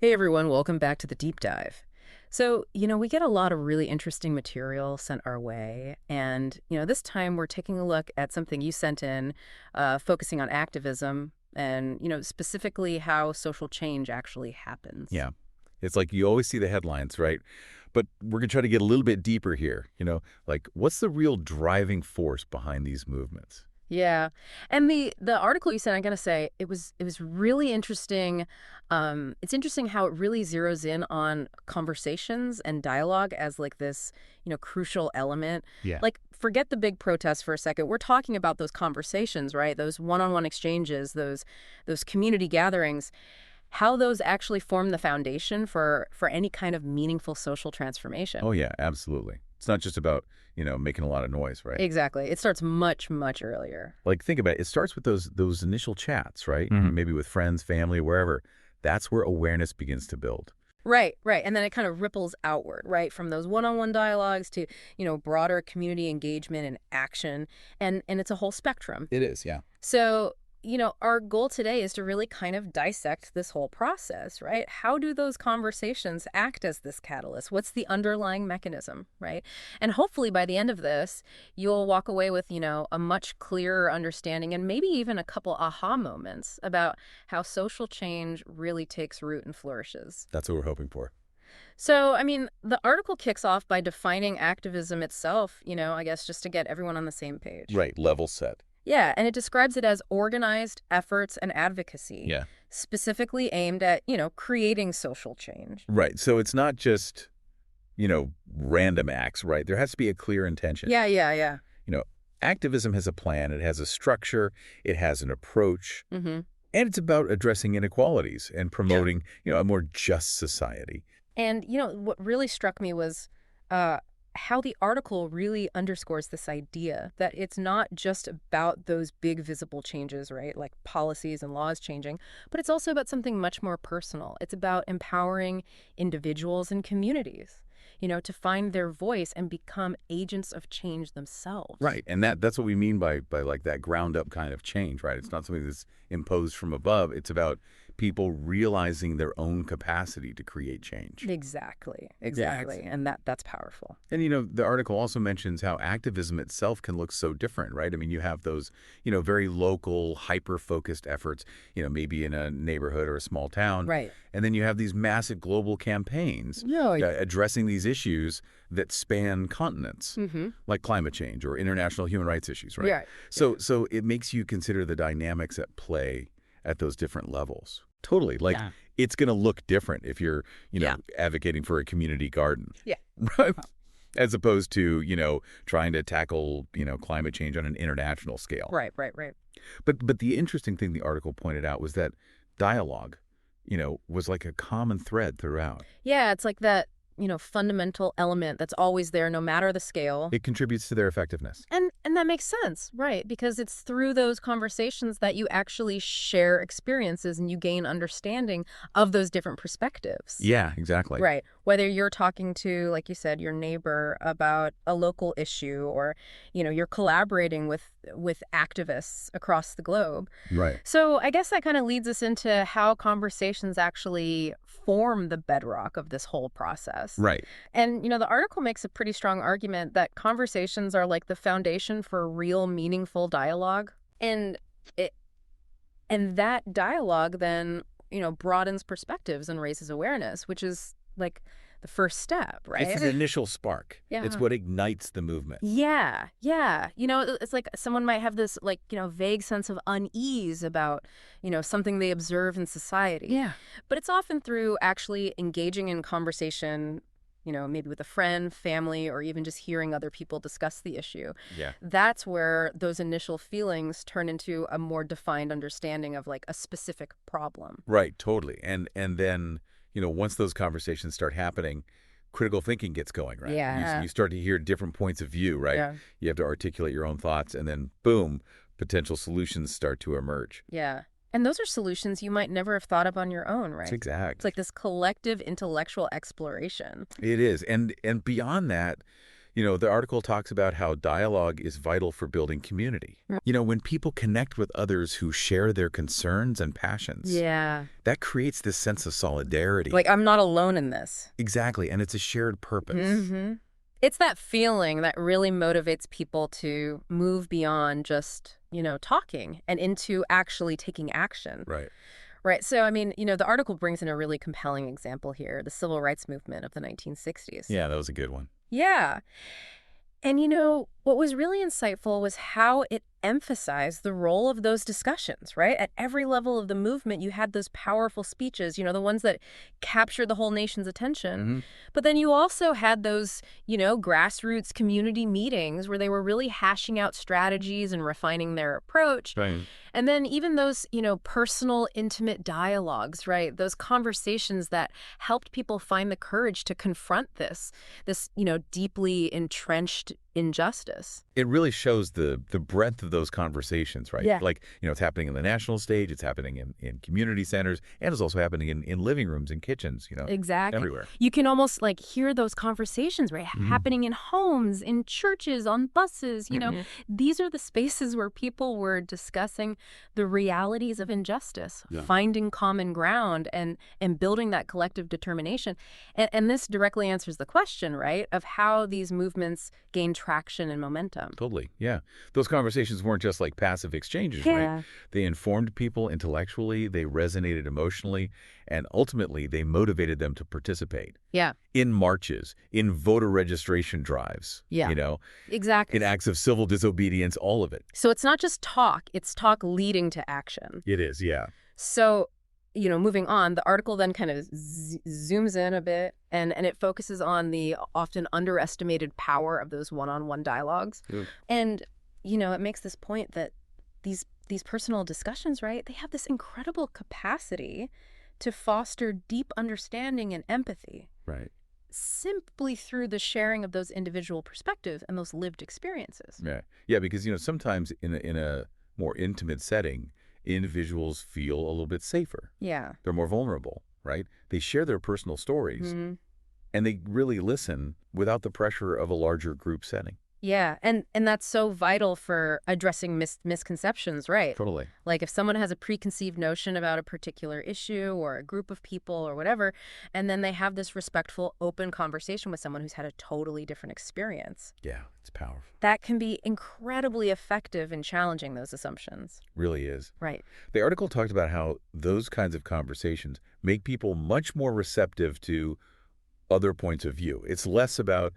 Hey everyone, welcome back to the deep dive. We get a lot of really interesting material sent our way. This time we're taking a look at something you sent in, focusing on activism and, specifically how social change actually happens. Yeah. It's like you always see the headlines, right? But we're going to try to get a little bit deeper here. Like what's the real driving force behind these movements? Yeah. And the article you sent, I'm gonna say, it was really interesting. It's interesting how it really zeroes in on conversations and dialogue as like this, crucial element. Yeah. Like, forget the big protests for a second. We're talking about those conversations, right? Those one-on-one exchanges, those community gatherings, how those actually form the foundation for any kind of meaningful social transformation. Oh, yeah, absolutely. It's not just about, making a lot of noise, right? Exactly. It starts much, much earlier. Like think about it. It starts with those initial chats, right? Mhm. Maybe with friends, family, wherever. That's where awareness begins to build. Right, right. And then it kind of ripples outward, right? From those one-on-one dialogues to, broader community engagement and action. And it's a whole spectrum. It is, yeah. So, our goal today is to really kind of dissect this whole process, right? How do those conversations act as this catalyst? What's the underlying mechanism, right? And hopefully by the end of this, you'll walk away with, a much clearer understanding and maybe even a couple aha moments about how social change really takes root and flourishes. That's what we're hoping for. So, the article kicks off by defining activism itself, I guess just to get everyone on the same page. Right, level set. Yeah, and it describes it as organized efforts and advocacy, Yeah. specifically aimed at, creating social change. Right. So it's not just, random acts, right? There has to be a clear intention. Yeah, yeah, yeah. You know, Activism has a plan, it has a structure, it has an approach, Mm-hmm. and it's about addressing inequalities and promoting, a more just society. And, what really struck me was how the article really underscores this idea that it's not just about those big visible changes, right? Like policies and laws changing, but it's also about something much more personal. It's about empowering individuals and communities, to find their voice and become agents of change themselves. Right. And that's what we mean by like that ground up kind of change, right? It's not something that's imposed from above. It's about people realizing their own capacity to create change. Exactly. Exactly. And that's powerful. And, the article also mentions how activism itself can look so different, right? I mean, you have those, very local, hyper-focused efforts, maybe in a neighborhood or a small town. Right. And then you have these massive global campaigns Yeah. addressing these issues that span continents, Mm-hmm. like climate change or international human rights issues, right? Yeah. So it makes you consider the dynamics at play at those different levels. Totally. Like, Yeah. it's going to look different if you're, Yeah. advocating for a community garden. Yeah. Right? As opposed to, trying to tackle, climate change on an international scale. Right, right, right. But the interesting thing the article pointed out was that dialogue, was like a common thread throughout. Yeah, it's like that, fundamental element that's always there no matter the scale. It contributes to their effectiveness. And that makes sense, right? Because it's through those conversations that you actually share experiences and you gain understanding of those different perspectives. Yeah, exactly. Right. Whether you're talking to, like you said, your neighbor about a local issue or, you're collaborating with activists across the globe. Right. So I guess that kind of leads us into how conversations actually form the bedrock of this whole process. Right. And, the article makes a pretty strong argument that conversations are like the foundation for real meaningful dialogue. And that dialogue then, broadens perspectives and raises awareness, which is like the first step, right? It's an initial spark. Yeah. It's what ignites the movement. Yeah, yeah. It's like someone might have this like, vague sense of unease about, something they observe in society. Yeah. But it's often through actually engaging in conversation, maybe with a friend, family, or even just hearing other people discuss the issue. Yeah. That's where those initial feelings turn into a more defined understanding of like a specific problem. Right, totally. And then, once those conversations start happening, critical thinking gets going, right? Yeah. You start to hear different points of view, right? Yeah. You have to articulate your own thoughts, and then, boom, potential solutions start to emerge. Yeah. And those are solutions you might never have thought of on your own, right? That's exact. It's like this collective intellectual exploration. It is. And beyond that, The article talks about how dialogue is vital for building community. When people connect with others who share their concerns and passions, Yeah. that creates this sense of solidarity. Like, I'm not alone in this. Exactly, and it's a shared purpose. Hmm. It's that feeling that really motivates people to move beyond just, talking and into actually taking action. Right. Right. So, I mean, the article brings in a really compelling example here, the civil rights movement of the 1960s. Yeah, that was a good one. Yeah. And what was really insightful was how it emphasized the role of those discussions, right? At every level of the movement, you had those powerful speeches, the ones that captured the whole nation's attention. Hmm. But then you also had those, grassroots community meetings where they were really hashing out strategies and refining their approach. Right. And then even those, personal, intimate dialogues, right? Those conversations that helped people find the courage to confront this, deeply entrenched injustice. It really shows the breadth of those conversations, right? Yeah. Like, it's happening in the national stage, it's happening in community centers, and it's also happening in living rooms and kitchens, Exactly. everywhere. You can almost hear those conversations, right? Mhm. Happening in homes, in churches, on buses, Mhm. These are the spaces where people were discussing the realities of injustice, Yeah. finding common ground and building that collective determination. And this directly answers the question, right, of how these movements gain traction and momentum. Totally, yeah. Those conversations weren't just like passive exchanges, right? Yeah. They informed people intellectually, they resonated emotionally, and ultimately they motivated them to participate Yeah. in marches, in voter registration drives, Yeah. Exactly. in acts of civil disobedience, all of it. So it's not just talk, it's talk leading to action. It is, yeah. So, moving on, the article then kind of zooms in a bit and it focuses on the often underestimated power of those one-on-one dialogues. Yeah. And, it makes this point that these personal discussions, right, they have this incredible capacity to foster deep understanding and empathy Right. simply through the sharing of those individual perspectives and those lived experiences. Yeah. Yeah, because, sometimes in a more intimate setting, individuals feel a little bit safer. Yeah. They're more vulnerable, right? They share their personal stories, Mhm. and they really listen without the pressure of a larger group setting. Yeah, and that's so vital for addressing misconceptions, right? Totally. Like if someone has a preconceived notion about a particular issue or a group of people or whatever, and then they have this respectful, open conversation with someone who's had a totally different experience, Yeah, it's powerful. that can be incredibly effective in challenging those assumptions. Really is. Right. The article talked about how those kinds of conversations make people much more receptive to other points of view. It's less about,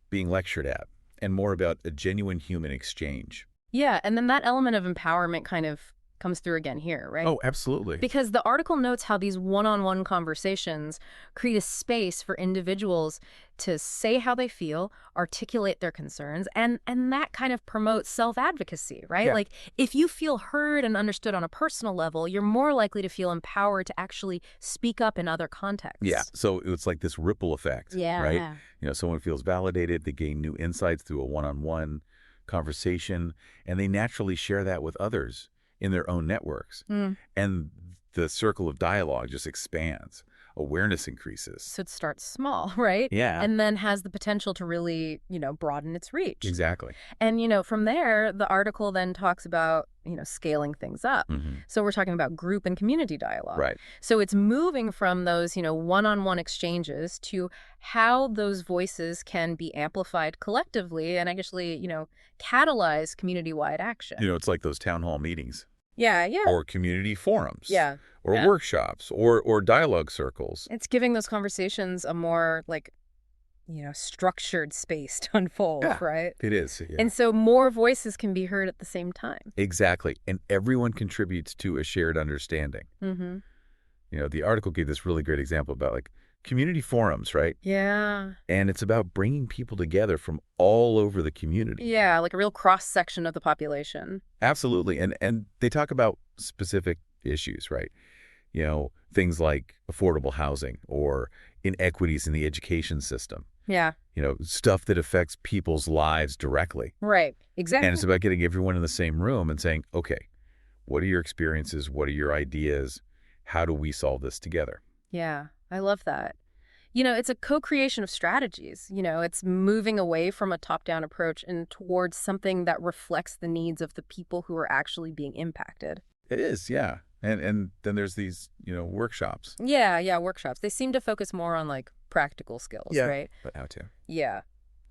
being lectured at and more about a genuine human exchange. Yeah, and then that element of empowerment kind of comes through again here, right? Oh, absolutely. Because the article notes how these one-on-one conversations create a space for individuals to say how they feel, articulate their concerns, and that kind of promotes self-advocacy, right? Yeah. Like, if you feel heard and understood on a personal level, you're more likely to feel empowered to actually speak up in other contexts. Yeah, so it's like this ripple effect, Yeah. right? Someone feels validated, they gain new insights through a one-on-one conversation, and they naturally share that with others in their own networks. Mm. And the circle of dialogue just expands. Awareness increases. So it starts small, right? Yeah. And then has the potential to really, broaden its reach. Exactly. And, from there, the article then talks about, scaling things up. Mm-hmm. So we're talking about group and community dialogue. Right. So it's moving from those, one-on-one exchanges to how those voices can be amplified collectively and actually, catalyze community-wide action. It's like those town hall meetings. Yeah. Or community forums. Yeah. Or workshops or dialogue circles. It's giving those conversations a more, structured space to unfold, Yeah, right? it is. Yeah. And so more voices can be heard at the same time. Exactly. And everyone contributes to a shared understanding. Mm-hmm. The article gave this really great example about community forums, right? Yeah. And it's about bringing people together from all over the community. Yeah, like a real cross-section of the population. Absolutely. And they talk about specific issues, right? Things like affordable housing or inequities in the education system. Yeah. Stuff that affects people's lives directly. Right. Exactly. And it's about getting everyone in the same room and saying, okay, what are your experiences? What are your ideas? How do we solve this together? Yeah, I love that. It's a co-creation of strategies. It's moving away from a top-down approach and towards something that reflects the needs of the people who are actually being impacted. It is, yeah. And then there's these, workshops. Yeah, yeah, workshops. They seem to focus more on like practical skills, Yeah. right? But how to? Yeah.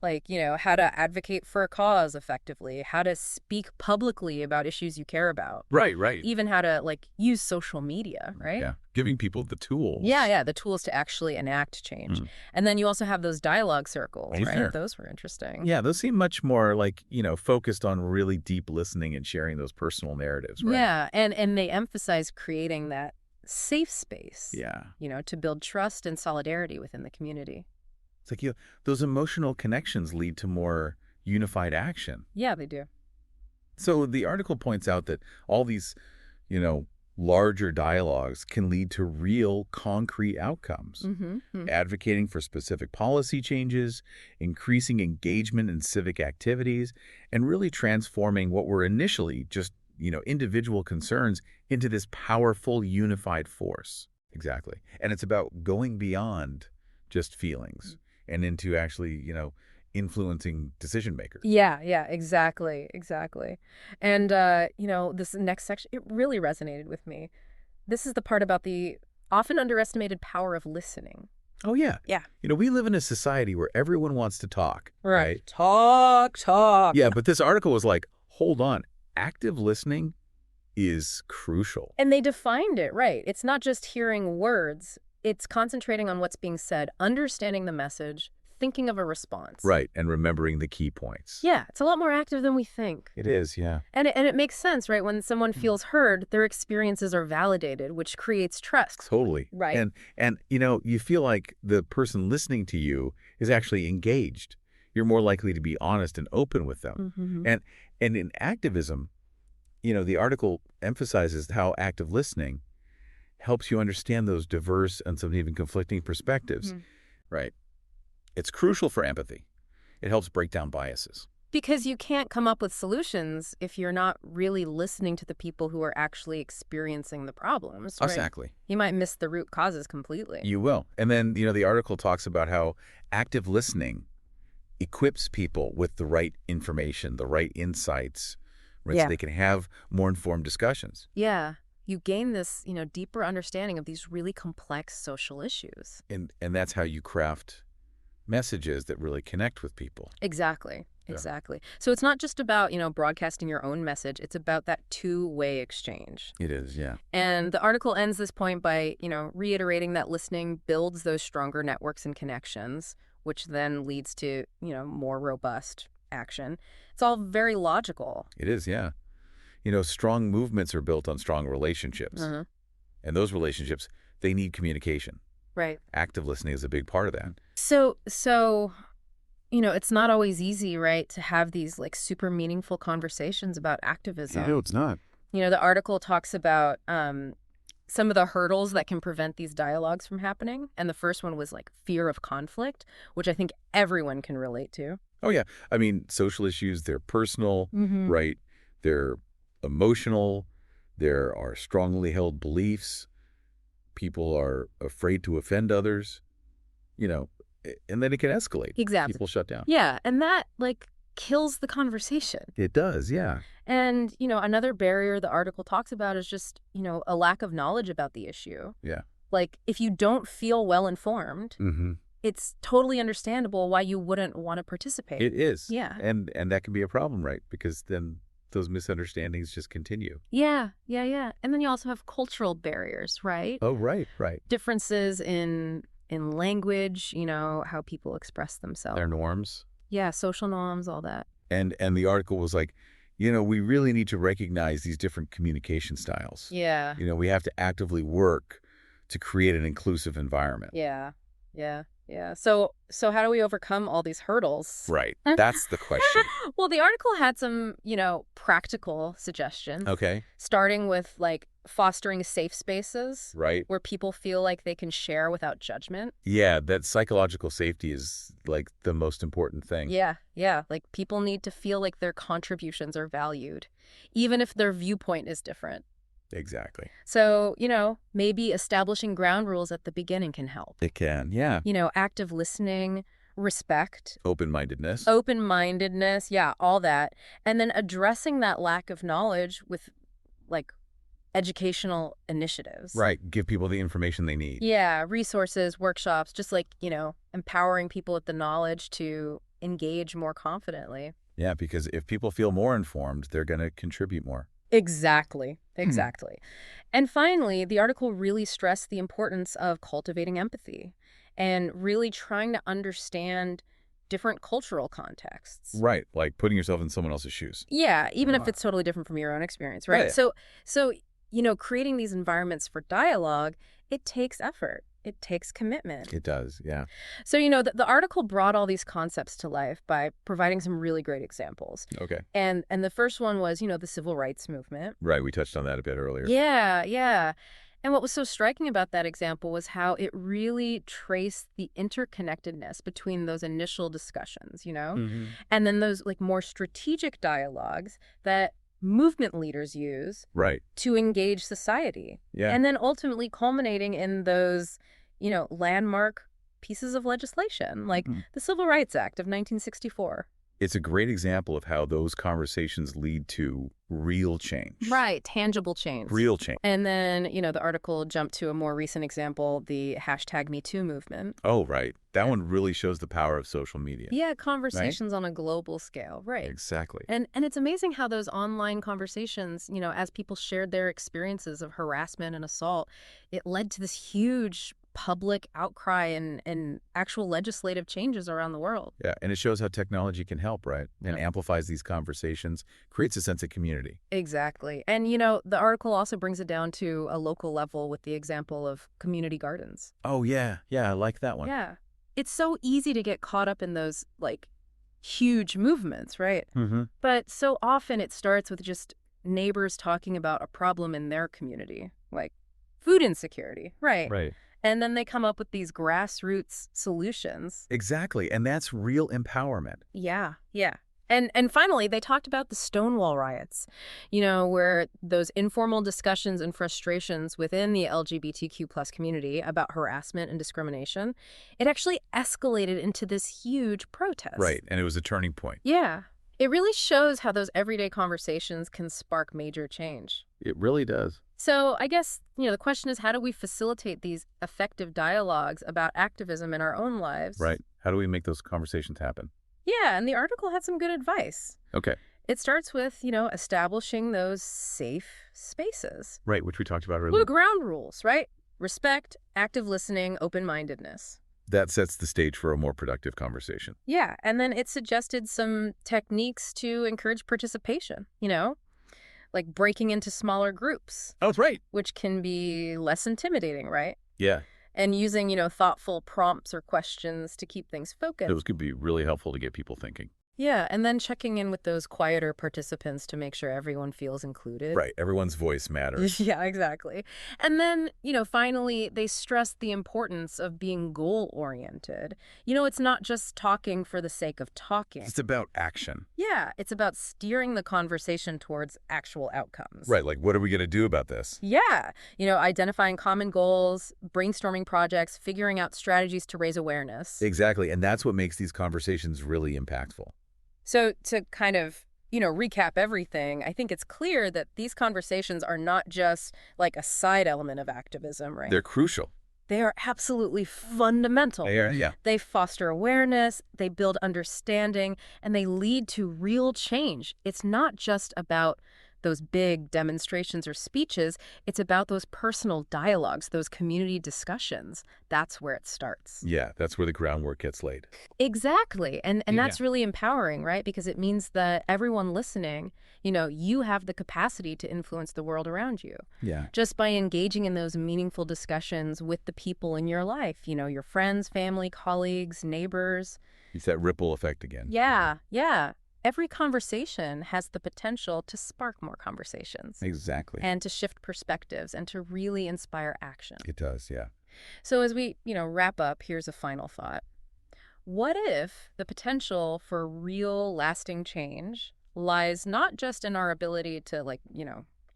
Like, how to advocate for a cause effectively, how to speak publicly about issues you care about, Right, right. even how to like use social media, right? Yeah. Giving people the Yeah, tools. yeah, the tools to actually enact change. Mm. And then you also have those dialogue circles, Is right? there? Those were interesting. Yeah, those seem much more like, focused on really deep listening and sharing those personal narratives, right? Yeah, and they emphasize creating that safe space, Yeah. to build trust and solidarity within the community. It's like those emotional connections lead to more unified action. Yeah, they do. So the article points out that all these, you know, larger dialogues can lead to real concrete outcomes. Mm-hmm. Advocating for specific policy changes, increasing engagement in civic activities, and really transforming what were initially just, individual concerns into this powerful unified force. Exactly. And it's about going beyond just feelings and into actually, influencing decision makers. Yeah, yeah, exactly, exactly. And, this next section, it really resonated with me. This is the part about the often underestimated power of listening. Oh, yeah. Yeah. We live in a society where everyone wants to talk, Right. right? Talk, talk. Yeah, but this article was like, hold on, active listening is crucial. And they defined it, right. It's not just hearing words. It's concentrating on what's being said, understanding the message, thinking of a response. Right, and remembering the key points. Yeah, it's a lot more active than we think. It is, yeah. And it makes sense, right? When someone feels heard, their experiences are validated, which creates trust. Totally. Right. And you feel like the person listening to you is actually engaged. You're more likely to be honest and open with them. Mm-hmm. And in activism, the article emphasizes how active listening helps you understand those diverse and some even conflicting perspectives. Mm-hmm. Right. It's crucial for empathy. It helps break down biases. Because you can't come up with solutions if you're not really listening to the people who are actually experiencing the problems. Right? Exactly. You might miss the root causes completely. You will. And then, the article talks about how active listening equips people with the right information, the right insights, right? Yeah. So they can have more informed discussions. Yeah. You gain this, deeper understanding of these really complex social issues. And that's how you craft messages that really connect with people. Exactly. Yeah. Exactly. So it's not just about, broadcasting your own message. It's about that two-way exchange. It is, yeah. And the article ends this point by, reiterating that listening builds those stronger networks and connections, which then leads to, more robust action. It's all very logical. It is, yeah. Strong movements are built on strong relationships. Uh-huh. And those relationships, they need communication. Right. Active listening is a big part of that. So, it's not always easy, right, to have these like super meaningful conversations about activism. No, it's not. The article talks about some of the hurdles that can prevent these dialogues from happening. And the first one was like fear of conflict, which I think everyone can relate to. Oh, yeah. I mean, social issues, they're personal, Mm-hmm. right? They're emotional. There are strongly held beliefs. People are afraid to offend others, and then it can escalate. Exactly. People shut down. Yeah. And that like kills the conversation. It does, yeah. And, another barrier the article talks about is just, a lack of knowledge about the issue. Yeah. Like if you don't feel well informed, Mm-hmm. it's totally understandable why you wouldn't want to participate. It is. Yeah. And that can be a problem, right? Because then those misunderstandings just continue. Yeah. And then you also have cultural barriers, right? Oh, right. Differences in language, how people express themselves. Their norms. Yeah, social norms, all that. And the article was like, we really need to recognize these different communication styles. Yeah. We have to actively work to create an inclusive environment. Yeah. So how do we overcome all these hurdles? Right. That's the question. Well, the article had some, practical suggestions. Okay. Starting with like fostering safe spaces. Right. Where people feel like they can share without judgment. Yeah, that psychological safety is like the most important thing. Yeah. Like people need to feel like their contributions are valued, even if their viewpoint is different. Exactly. So, maybe establishing ground rules at the beginning can help. It can, yeah. Active listening, respect, Open-mindedness. open-mindedness, yeah, all that. And then addressing that lack of knowledge with, like, educational initiatives. Right. Give people the information they need. Yeah, resources, workshops, just like, empowering people with the knowledge to engage more confidently. Yeah, because if people feel more informed, they're going to contribute more. Exactly. Hmm. Exactly. And finally, the article really stressed the importance of cultivating empathy and really trying to understand different cultural contexts. Right. Like putting yourself in someone else's shoes. Yeah, even if Right. it's totally different from your own experience, Yeah, right? yeah. So, creating these environments for dialogue, it takes effort. It takes commitment. It does, yeah. So, the article brought all these concepts to life by providing some really great examples. Okay. And the first one was, the civil rights movement. Right, we touched on that a bit earlier. Yeah, yeah. And what was so striking about that example was how it really traced the interconnectedness between those initial discussions, Hmm. and then those like more strategic dialogues that movement leaders use Right. to engage society. Yeah. And then ultimately culminating in those, landmark pieces of legislation like Mhm. the Civil Rights Act of 1964. It's a great example of how those conversations lead to real change. Right, tangible change. Real change. And then, the article jumped to a more recent example, the #MeToo movement. Oh, right. That one really shows the power of social media. Yeah, Right? conversations on a global scale, right. Exactly. And it's amazing how those online conversations, as people shared their experiences of harassment and assault, it led to this huge public outcry and actual legislative changes around the world. Yeah, and it shows how technology can help, right? And Yep. amplifies these conversations, creates a sense of community. Exactly. And, the article also brings it down to a local level with the example of community gardens. Oh, yeah. Yeah, I like that one. Yeah. It's so easy to get caught up in those, like, huge movements, right? Mm-hmm. But so often it starts with just neighbors talking about a problem in their community, like food insecurity, right? Right. And then they come up with these grassroots solutions. Exactly. And that's real empowerment. Yeah, yeah. And finally, they talked about the Stonewall riots, where those informal discussions and frustrations within the LGBTQ plus community about harassment and discrimination, it actually escalated into this huge protest. Right. And it was a turning point. Yeah. It really shows how those everyday conversations can spark major change. It really does. So I guess, the question is, how do we facilitate these effective dialogues about activism in our own lives? Right. How do we make those conversations happen? Yeah, and the article had some good advice. Okay. It starts with, establishing those safe spaces. Right, which we talked about Well, earlier. the ground rules, right? Respect, active listening, open-mindedness. That sets the stage for a more productive conversation. Yeah, and then it suggested some techniques to encourage participation, like breaking into smaller groups, Oh, that's right. which can be less intimidating, right? Yeah. And using, thoughtful prompts or questions to keep things focused. Those could be really helpful to get people thinking. Yeah, and then checking in with those quieter participants to make sure everyone feels included. Right. Everyone's voice matters. Yeah, exactly. And then, finally, they stress the importance of being goal-oriented. It's not just talking for the sake of talking. It's about action. Yeah, it's about steering the conversation towards actual outcomes. Right. Like, what are we going to do about this? Yeah, identifying common goals, brainstorming projects, figuring out strategies to raise awareness. Exactly. And that's what makes these conversations really impactful. So to kind of, recap everything, I think it's clear that these conversations are not just like a side element of activism, right? They're crucial. They are absolutely fundamental. They are, yeah. They foster awareness, they build understanding, and they lead to real change. It's not just about those big demonstrations or speeches. It's about those personal dialogues, those community discussions. That's where it starts. Yeah, that's where the groundwork gets laid. Exactly. And Yeah. that's really empowering, right? Because it means that everyone listening, you have the capacity to influence the world around you Yeah. just by engaging in those meaningful discussions with the people in your life, your friends, family, colleagues, neighbors. It's that ripple effect again. Yeah, yeah. Every conversation has the potential to spark more conversations Exactly. and to shift perspectives and to really inspire action. It does, yeah. So as we, wrap up, here's a final thought. What if the potential for real lasting change lies not just in our ability to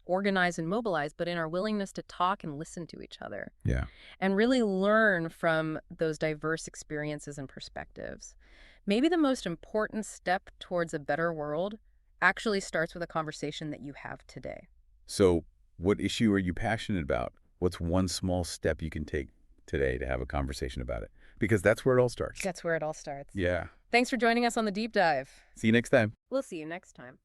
organize and mobilize, but in our willingness to talk and listen to each other Yeah. and really learn from those diverse experiences and perspectives. Maybe the most important step towards a better world actually starts with a conversation that you have today. So what issue are you passionate about? What's one small step you can take today to have a conversation about it? Because that's where it all starts. That's where it all starts. Yeah. Thanks for joining us on the deep dive. See you next time. We'll see you next time.